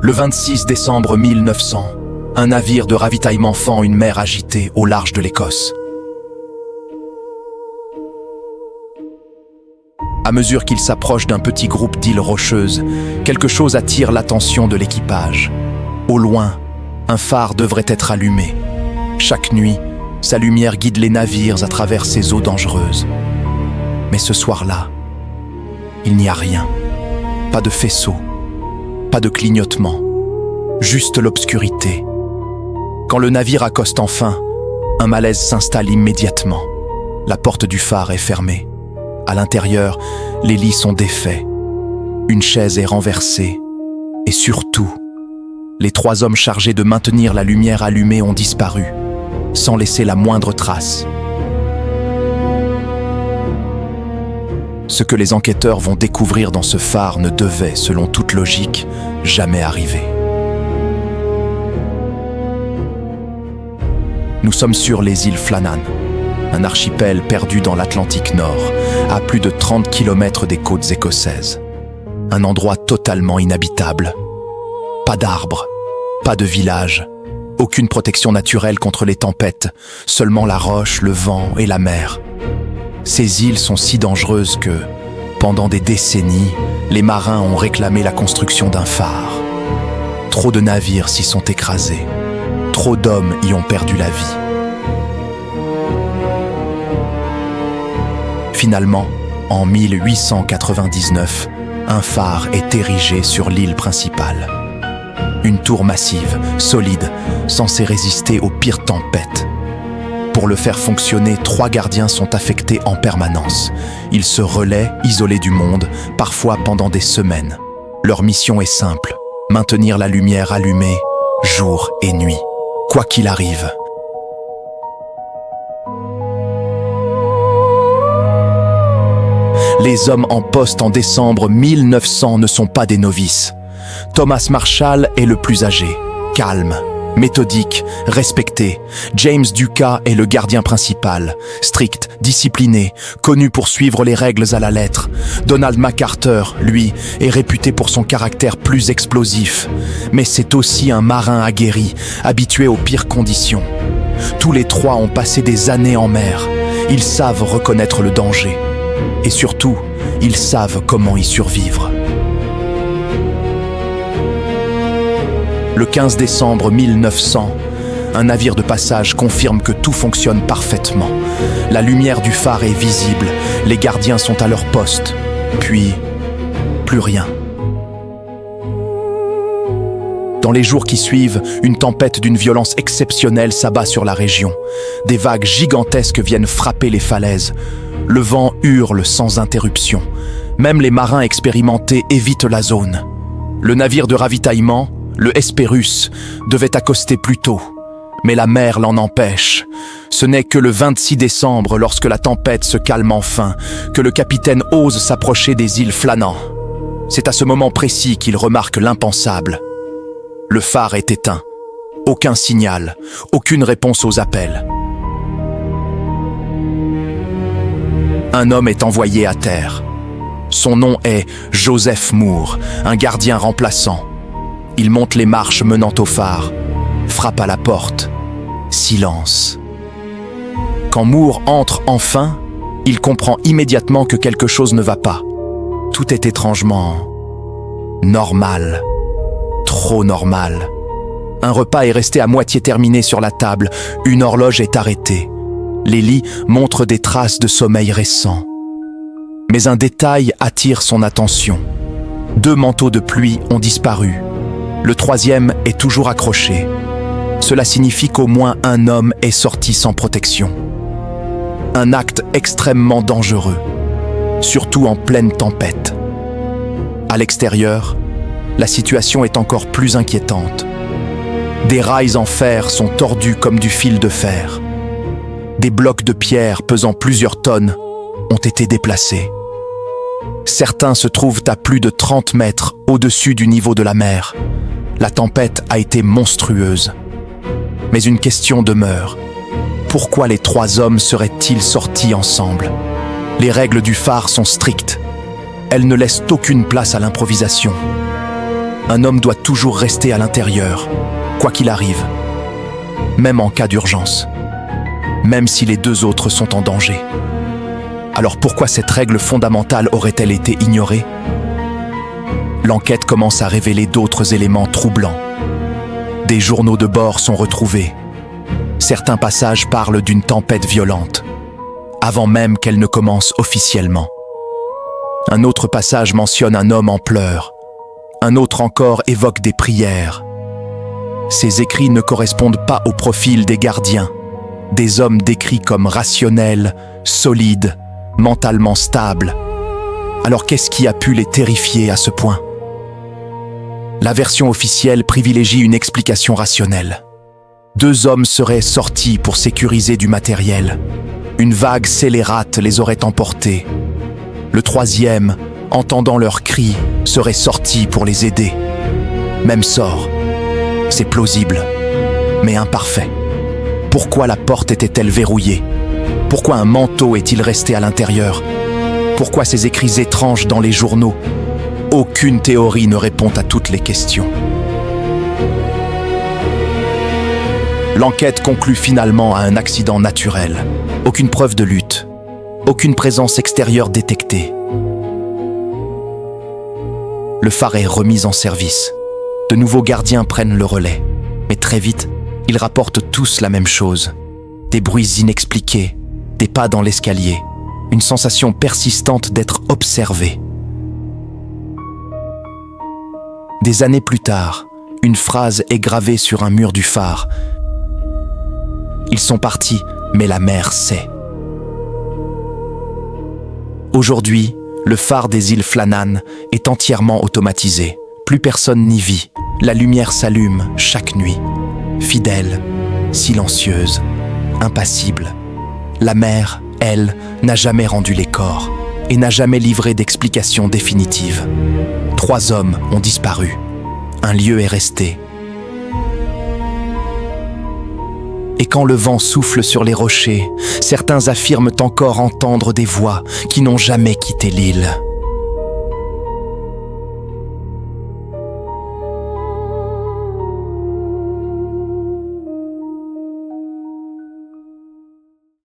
Le 26 décembre 1900, un navire de ravitaillement fend une mer agitée au large de l'Écosse. À mesure qu'il s'approche d'un petit groupe d'îles rocheuses, quelque chose attire l'attention de l'équipage. Au loin, un phare devrait être allumé. Chaque nuit, sa lumière guide les navires à travers ces eaux dangereuses. Mais ce soir-là, il n'y a rien. Pas de faisceau, pas de clignotement, juste l'obscurité. Quand le navire accoste enfin, un malaise s'installe immédiatement. La porte du phare est fermée. À l'intérieur, les lits sont défaits. Une chaise est renversée. Et surtout, les 3 hommes chargés de maintenir la lumière allumée ont disparu, sans laisser la moindre trace. Ce que les enquêteurs vont découvrir dans ce phare ne devait, selon toute logique, jamais arriver. Nous sommes sur les îles Flannan, un archipel perdu dans l'Atlantique Nord, à plus de 30 km des côtes écossaises. Un endroit totalement inhabitable. Pas d'arbres, pas de village, aucune protection naturelle contre les tempêtes, seulement la roche, le vent et la mer. Ces îles sont si dangereuses que, pendant des décennies, les marins ont réclamé la construction d'un phare. Trop de navires s'y sont écrasés. Trop d'hommes y ont perdu la vie. Finalement, en 1899, un phare est érigé sur l'île principale. Une tour massive, solide, censée résister aux pires tempêtes. Pour le faire fonctionner, 3 gardiens sont affectés en permanence. Ils se relaient, isolés du monde, parfois pendant des semaines. Leur mission est simple, maintenir la lumière allumée, jour et nuit, quoi qu'il arrive. Les hommes en poste en décembre 1900 ne sont pas des novices. Thomas Marshall est le plus âgé, calme, méthodique, respecté. James Ducas est le gardien principal, strict, discipliné, connu pour suivre les règles à la lettre. Donald MacArthur, lui, est réputé pour son caractère plus explosif. Mais c'est aussi un marin aguerri, habitué aux pires conditions. Tous les 3 ont passé des années en mer. Ils savent reconnaître le danger. Et surtout, ils savent comment y survivre. Le 15 décembre 1900, un navire de passage confirme que tout fonctionne parfaitement. La lumière du phare est visible, les gardiens sont à leur poste. Puis, plus rien. Dans les jours qui suivent, une tempête d'une violence exceptionnelle s'abat sur la région. Des vagues gigantesques viennent frapper les falaises. Le vent hurle sans interruption. Même les marins expérimentés évitent la zone. Le navire de ravitaillement, le Hesperus, devait accoster plus tôt. Mais la mer l'en empêche. Ce n'est que le 26 décembre, lorsque la tempête se calme enfin, que le capitaine ose s'approcher des îles Flannan. C'est à ce moment précis qu'il remarque l'impensable. Le phare est éteint. Aucun signal, aucune réponse aux appels. Un homme est envoyé à terre. Son nom est Joseph Moore, un gardien remplaçant. Il monte les marches menant au phare, frappe à la porte. Silence. Quand Moore entre enfin, il comprend immédiatement que quelque chose ne va pas. Tout est étrangement normal. Trop normal. Un repas est resté à moitié terminé sur la table. Une horloge est arrêtée. Les lits montrent des traces de sommeil récent. Mais un détail attire son attention. 2 manteaux de pluie ont disparu. Le 3e est toujours accroché. Cela signifie qu'au moins un homme est sorti sans protection. Un acte extrêmement dangereux, surtout en pleine tempête. À l'extérieur, la situation est encore plus inquiétante. Des rails en fer sont tordus comme du fil de fer. Des blocs de pierre pesant plusieurs tonnes ont été déplacés. Certains se trouvent à plus de 30 mètres au-dessus du niveau de la mer. La tempête a été monstrueuse. Mais une question demeure. Pourquoi les 3 hommes seraient-ils sortis ensemble? Les règles du phare sont strictes. Elles ne laissent aucune place à l'improvisation. Un homme doit toujours rester à l'intérieur, quoi qu'il arrive, même en cas d'urgence, même si les deux autres sont en danger. Alors pourquoi cette règle fondamentale aurait-elle été ignorée? L'enquête commence à révéler d'autres éléments troublants. Des journaux de bord sont retrouvés. Certains passages parlent d'une tempête violente, avant même qu'elle ne commence officiellement. Un autre passage mentionne un homme en pleurs. Un autre encore évoque des prières. Ces écrits ne correspondent pas au profil des gardiens, des hommes décrits comme rationnels, solides, mentalement stables. Alors qu'est-ce qui a pu les terrifier à ce point? La version officielle privilégie une explication rationnelle. 2 hommes seraient sortis pour sécuriser du matériel. Une vague scélérate les aurait emportés. Le 3e, entendant leurs cris, serait sorti pour les aider. Même sort. C'est plausible, mais imparfait. Pourquoi la porte était-elle verrouillée? Pourquoi un manteau est-il resté à l'intérieur? Pourquoi ces écrits étranges dans les journaux? Aucune théorie ne répond à toutes les questions. L'enquête conclut finalement à un accident naturel. Aucune preuve de lutte. Aucune présence extérieure détectée. Le phare est remis en service. De nouveaux gardiens prennent le relais. Mais très vite, ils rapportent tous la même chose. Des bruits inexpliqués, des pas dans l'escalier, une sensation persistante d'être observé. Des années plus tard, une phrase est gravée sur un mur du phare. Ils sont partis, mais la mer sait. Aujourd'hui, le phare des îles Flannan est entièrement automatisé. Plus personne n'y vit. La lumière s'allume chaque nuit. Fidèle, silencieuse, impassible. La mer, elle, n'a jamais rendu les corps et n'a jamais livré d'explication définitive. 3 hommes ont disparu. Un lieu est resté. Et quand le vent souffle sur les rochers, certains affirment encore entendre des voix qui n'ont jamais quitté l'île.